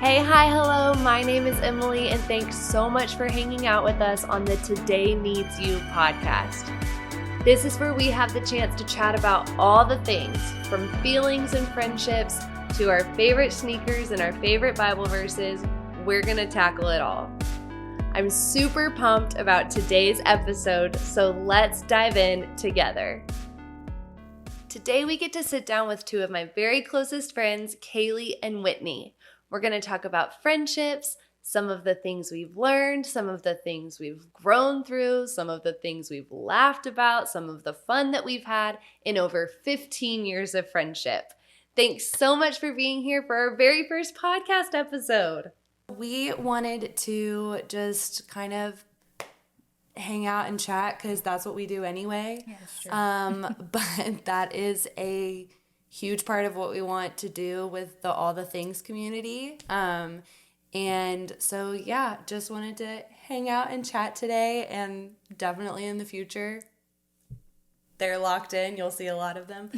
Hey, hi, hello. My name is Emily, and thanks so much for hanging out with us on the Today Needs You podcast. This is where we have the chance to chat about all the things, from feelings and friendships to our favorite sneakers and our favorite Bible verses. We're going to tackle it all. I'm super pumped about today's episode, so let's dive in together. Today we get to sit down with two of my very closest friends, Caleigh and Whitney. We're going to talk about friendships, some of the things we've learned, some of the things we've grown through, some of the things we've laughed about, some of the fun that we've had in over 15 years of friendship. Thanks so much for being here for our very first podcast episode. We wanted to just kind of hang out and chat because that's what we do anyway. Yeah, that's true. But that is a huge part of what we want to do with the All the Things community. And so, yeah, just wanted to hang out and chat today, and definitely in the future. They're locked in. You'll see a lot of them.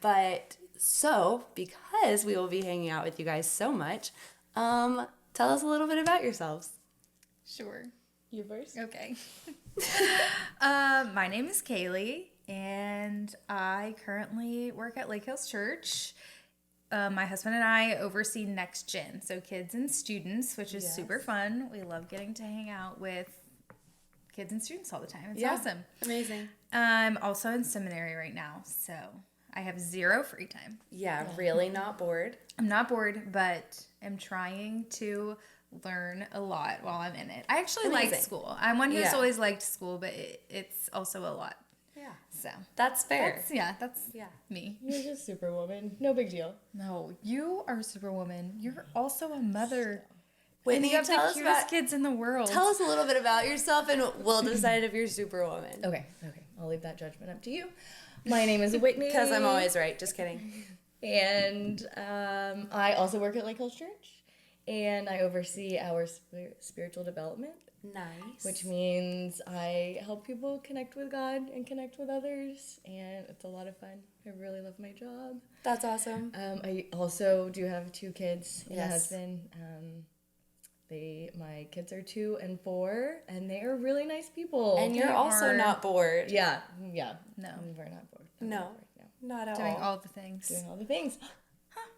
But so, because we will be hanging out with you guys so much, tell us a little bit about yourselves. Sure. You first? Okay. My name is Caleigh, and I currently work at Lake Hills Church. My husband and I oversee Next Gen, so kids and students, which is super fun. We love getting to hang out with kids and students all the time. It's awesome. Amazing. I'm also in seminary right now, so I have zero free time. Yeah, really not bored. I'm not bored, but I'm trying to learn a lot while I'm in it. I actually like school. I'm one who's always liked school, but it's also a lot. Yeah. So That's fair. That's me. You're just Superwoman. No big deal. No, you are Superwoman. You're also a mother. Whitney, And you have tell the us cutest about, kids in the world. tell us a little bit about yourself, and we'll decide if you're Superwoman. Okay. I'll leave that judgment up to you. My name is Whitney. Because I'm always right. Just kidding. And I also work at Lake Hills Church. And I oversee our spiritual development. Nice. Which means I help people connect with God and connect with others. And it's a lot of fun. I really love my job. That's awesome. I also do have 2 kids and a Yes. husband. My kids are 2 and 4, and they are really nice people. And you're also not bored. Yeah. No. We're not bored. No. Not at Doing all. all the things. Doing all the things.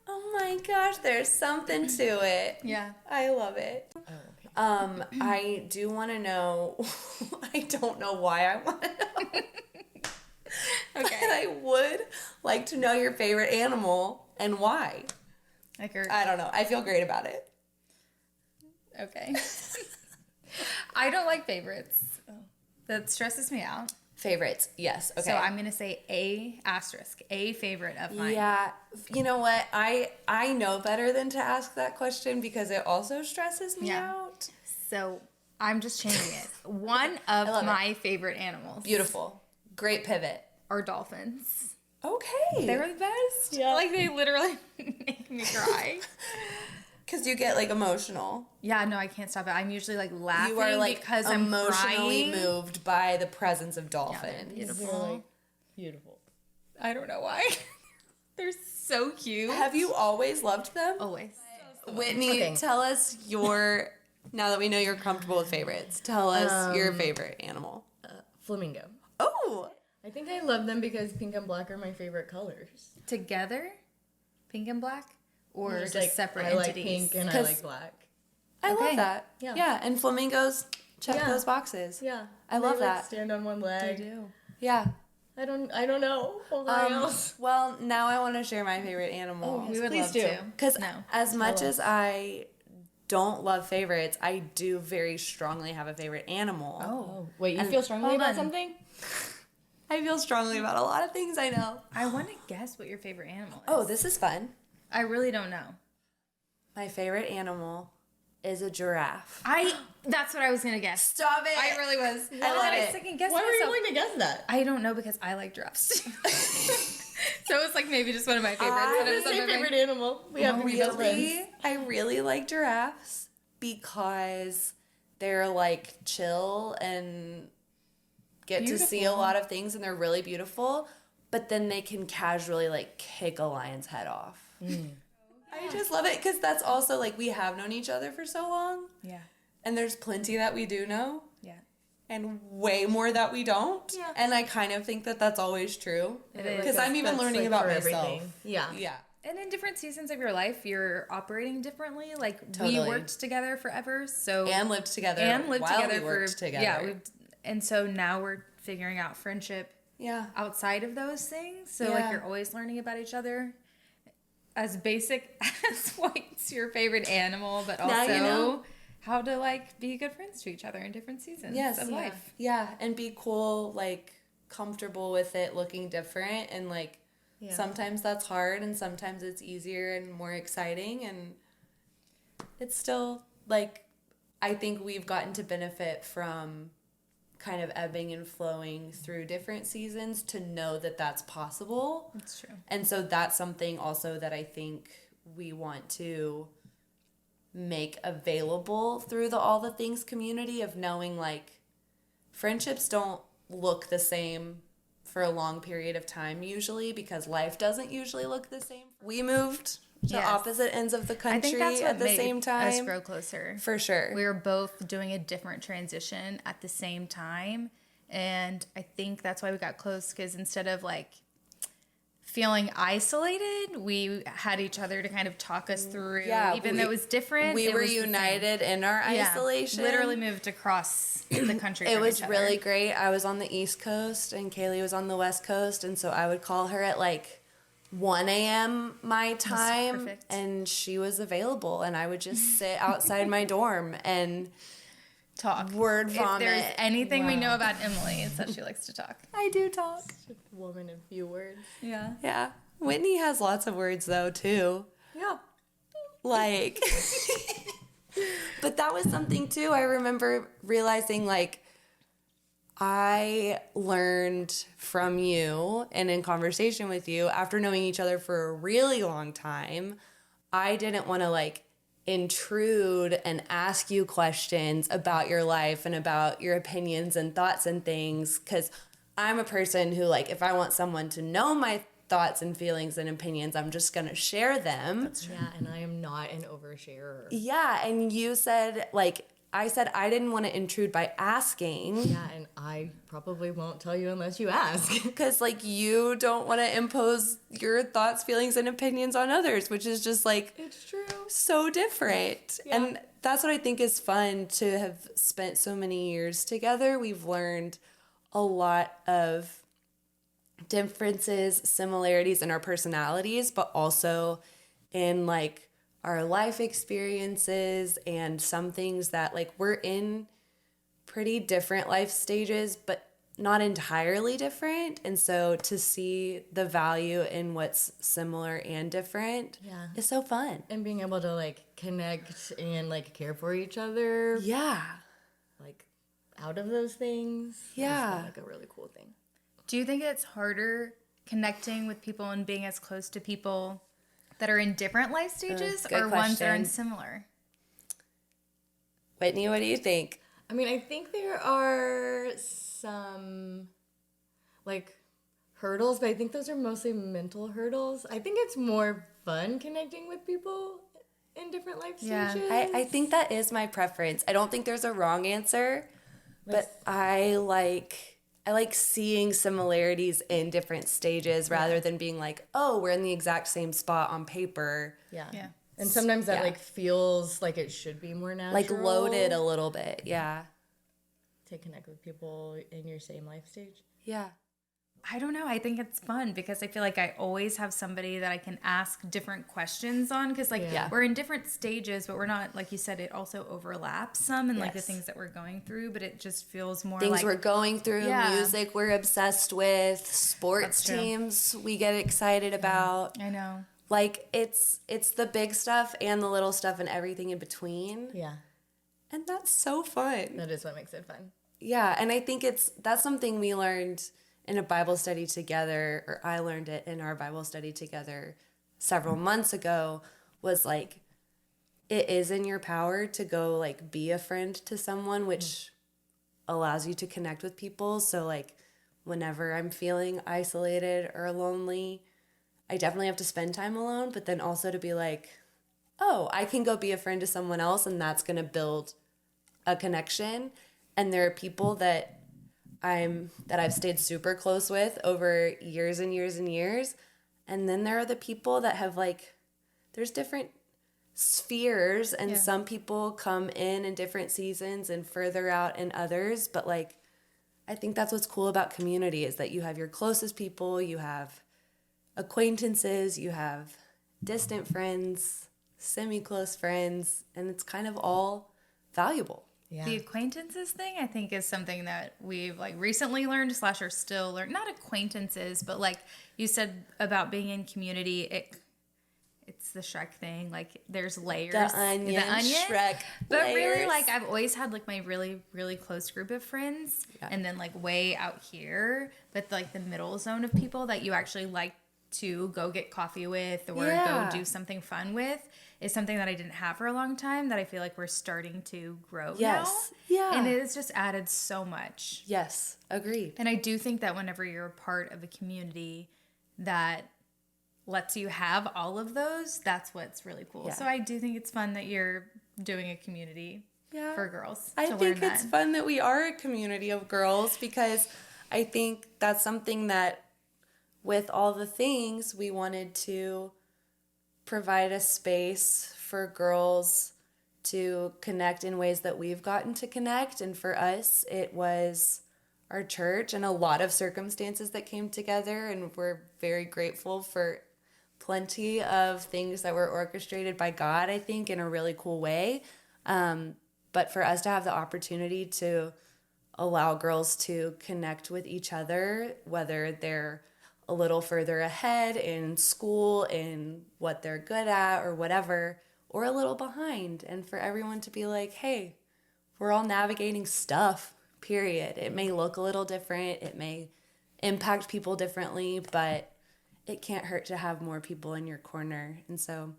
Oh my gosh, there's something to it. Yeah. I love it. Oh, okay. I do want to know. I don't know why I want to know. Okay. But I would like to know your favorite animal and why. Like I don't know. I feel great about it. Okay. I don't like favorites. That stresses me out. Favorites, yes. Okay. So I'm going to say a favorite of mine. Yeah. You know what? I know better than to ask that question because it also stresses me out. So I'm just changing it. One of my favorite animals. Beautiful. Great pivot. Are dolphins. Okay. They're the best. Yeah. Like they literally make me cry. Because you get like emotional. Yeah, no, I can't stop it. I'm usually like laughing You are like because I'm emotionally crying. moved by the presence of Yeah, dolphins. they're beautiful. They're like beautiful. I don't know why. They're so cute. Have you always loved them? Always. Whitney, Okay. tell us your, now that we know you're comfortable with favorites, tell us your favorite animal. Flamingo. Oh, I think I love them because pink and black are my favorite colors. Together? Pink and black? Or just like, separate I like entities? pink and I 'Cause- like black. I Okay. love that. Yeah. Yeah, and flamingos check Yeah. those boxes. Yeah. I love they, like, that. stand on one They leg. do. Yeah. I don't know. Hold on else. Well, now I want to share my favorite animal. We would Please love do. to. Because No. as much as I don't love favorites, I do very strongly have a favorite animal. Oh. Wait, you feel strongly hold about on. something? I feel strongly about a lot of things I know. I want to guess what your favorite animal is. Oh, this is fun. I really don't know. My favorite animal is a giraffe. That's what I was going to guess. Stop it. I really was. I love I it. second guessed Why were you myself. going to guess that? I don't know because I like giraffes. So it's like maybe just one of my favorites. I but it was Same something favorite animal. We have to be best friends. I really like giraffes because they're like chill and get to see a Beautiful. lot of things, and they're really beautiful, but then they can casually like kick a lion's head off. I just love it because that's also, like, we have known each other for so long. Yeah. And there's plenty that we do know. Yeah. And way more that we don't. Yeah. And I kind of think that that's always true. It is. Because I'm even That's, learning like, about for myself. everything. Yeah. Yeah. And in different seasons of your life, you're operating differently. Like, Totally. we worked together forever, so... And lived together while we worked together. Yeah, and so now we're figuring out friendship Yeah. outside of those things. So, Yeah. like, you're always learning about each other. As basic as what's your favorite animal, but also... Now you know. How to, like, be good friends to each other in different seasons of life. Yeah, and be cool, like, comfortable with it looking different. And, like, sometimes that's hard and sometimes it's easier and more exciting. And it's still, like, I think we've gotten to benefit from kind of ebbing and flowing through different seasons to know that that's possible. That's true. And so that's something also that I think we want to make available through the All the Things community, of knowing, like, friendships don't look the same for a long period of time usually, because life doesn't usually look the same. We moved to Yes. opposite ends of the country I think that's what at the made same us time. grow closer. For sure. We were both doing a different transition at the same time. And I think that's why we got close, because instead of, like, feeling isolated, we had each other to kind of talk us through. Yeah, Even though it was different. We it were was the same. united in our Yeah, isolation. literally moved across the country. It from was each other. really great. I was on the East Coast and Kaylee was on the West Coast, and so I would call her at, like, 1 a.m. my time, perfect. and she was available, and I would just sit outside my dorm and talk. word If vomit. there's anything we know about Emily, it's that she likes to talk. I do talk. Woman of few words. Yeah. Yeah. Whitney has lots of words, though, too. Yeah. Like, but that was something, too. I remember realizing, like, I learned from you and in conversation with you after knowing each other for a really long time. I didn't want to, like, intrude and ask you questions about your life and about your opinions and thoughts and things, because I'm a person who, like, if I want someone to know my thoughts and feelings and opinions, I'm just going to share them. Yeah, and I am not an oversharer. Yeah, and you said, like, I said I didn't want to intrude by asking. Yeah, and I probably won't tell you unless you ask. Because, like, you don't want to impose your thoughts, feelings, and opinions on others, which is just, like, It's true. so different. Yeah. And that's what I think is fun to have spent so many years together. We've learned a lot of differences, similarities in our personalities, but also in, like, our life experiences and some things that, like, we're in pretty different life stages, but not entirely different. And so to see the value in what's similar and different is so fun. And being able to, like, connect and, like, care for each other, Yeah. like, out of those things. Yeah. Is, like, a really cool thing. Do you think it's harder connecting with people and being as close to people that are in different life stages good or ones that are in question. similar? Whitney, what do you think? I mean, I think there are some, like, hurdles, but I think those are mostly mental hurdles. I think it's more fun connecting with people in different life Yeah. stages. I think that is my preference. I don't think there's a wrong answer, but I like seeing similarities in different stages rather than being like, oh, we're in the exact same spot on paper. Yeah. Yeah. And sometimes that, Yeah. like, feels like it should be more natural. Like loaded a little bit. Yeah. to connect with people in your same life stage. Yeah. I don't know. I think it's fun because I feel like I always have somebody that I can ask different questions on because, like, Yeah. we're in different stages, but we're not, like you said, it also overlaps some and, like, the Yes. things that we're going through, but it just feels more Things like... we're going through, Yeah. music we're obsessed with, sports That's true. teams we get excited about. I know. Like, it's the big stuff and the little stuff and everything in between. Yeah. And that's so fun. That is what makes it fun. Yeah, and I think that's something we learned in a Bible study together, or I learned it in our Bible study together several months ago, was like, it is in your power to go, like, be a friend to someone, which allows you to connect with people. So, like, whenever I'm feeling isolated or lonely, I definitely have to spend time alone, but then also to be like, oh, I can go be a friend to someone else, and that's going to build a connection. And there are people that I've stayed super close with over years and years and years. And then there are the people that have like, there's different spheres, and some people come in different seasons and further out in others. But like, I think that's what's cool about community, is that you have your closest people, you have acquaintances, you have distant friends, semi-close friends, and it's kind of all valuable. Yeah. The acquaintances thing, I think, is something that we've like recently learned / are still learning. Not acquaintances, but like you said about being in community, it's the Shrek thing. Like there's layers. The onion. Shrek But layers. really, like I've always had like my really, really close group of friends, and then like way out here, but like the middle zone of people that you actually like to go get coffee with or go do something fun with is something that I didn't have for a long time, that I feel like we're starting to grow now. Yeah. And it has just added so much. Yes. Agreed. And I do think that whenever you're a part of a community that lets you have all of those, that's what's really cool. Yeah. So I do think it's fun that you're doing a community for girls. I to think learn it's that. fun that we are a community of girls, because I think that's something that with all the things, we wanted to provide a space for girls to connect in ways that we've gotten to connect. And for us, it was our church and a lot of circumstances that came together. And we're very grateful for plenty of things that were orchestrated by God, I think, in a really cool way. But for us to have the opportunity to allow girls to connect with each other, whether they're a little further ahead in school, in what they're good at or whatever, or a little behind, and for everyone to be like, hey, we're all navigating stuff, period. It may look a little different, it may impact people differently, but it can't hurt to have more people in your corner. And so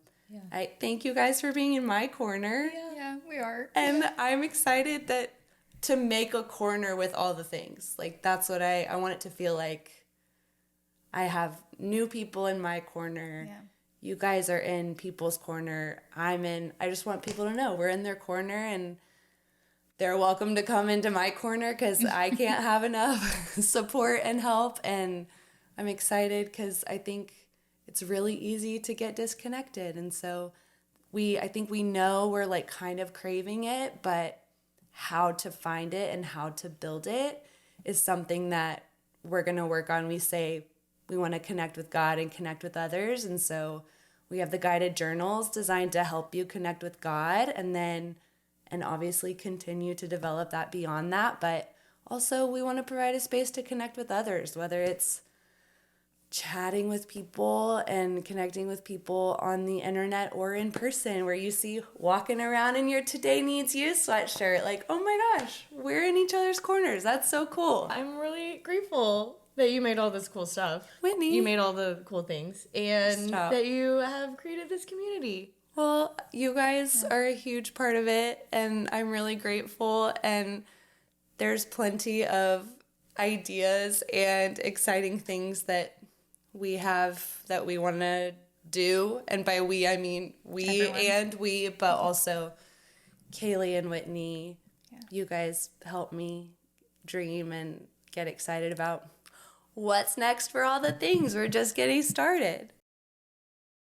I thank you guys for being in my corner. Yeah, we are. And I'm excited to make a corner with all the things. Like, that's what I want it to feel like. I have new people in my corner. Yeah. You guys are in people's corner. I just want people to know we're in their corner, and they're welcome to come into my corner, because I can't have enough support and help. And I'm excited because I think it's really easy to get disconnected. And so I think we know we're like kind of craving it, but how to find it and how to build it is something that we're going to work on. We say we want to connect with God and connect with others. And so we have the guided journals designed to help you connect with God, and obviously continue to develop that beyond that. But also we want to provide a space to connect with others, whether it's chatting with people and connecting with people on the internet or in person, where you see walking around in your Today Needs You sweatshirt, like, oh my gosh, we're in each other's corners. That's so cool. I'm really grateful that you made all this cool stuff. Whitney. You made all the cool things, and Stop. that you have created this community. Well, you guys are a huge part of it, and I'm really grateful. And there's plenty of ideas and exciting things that we have that we want to do. And by we, I mean we, but also Caleigh and Whitney. Yeah. You guys help me dream and get excited about what's next for all the things. We're just getting started.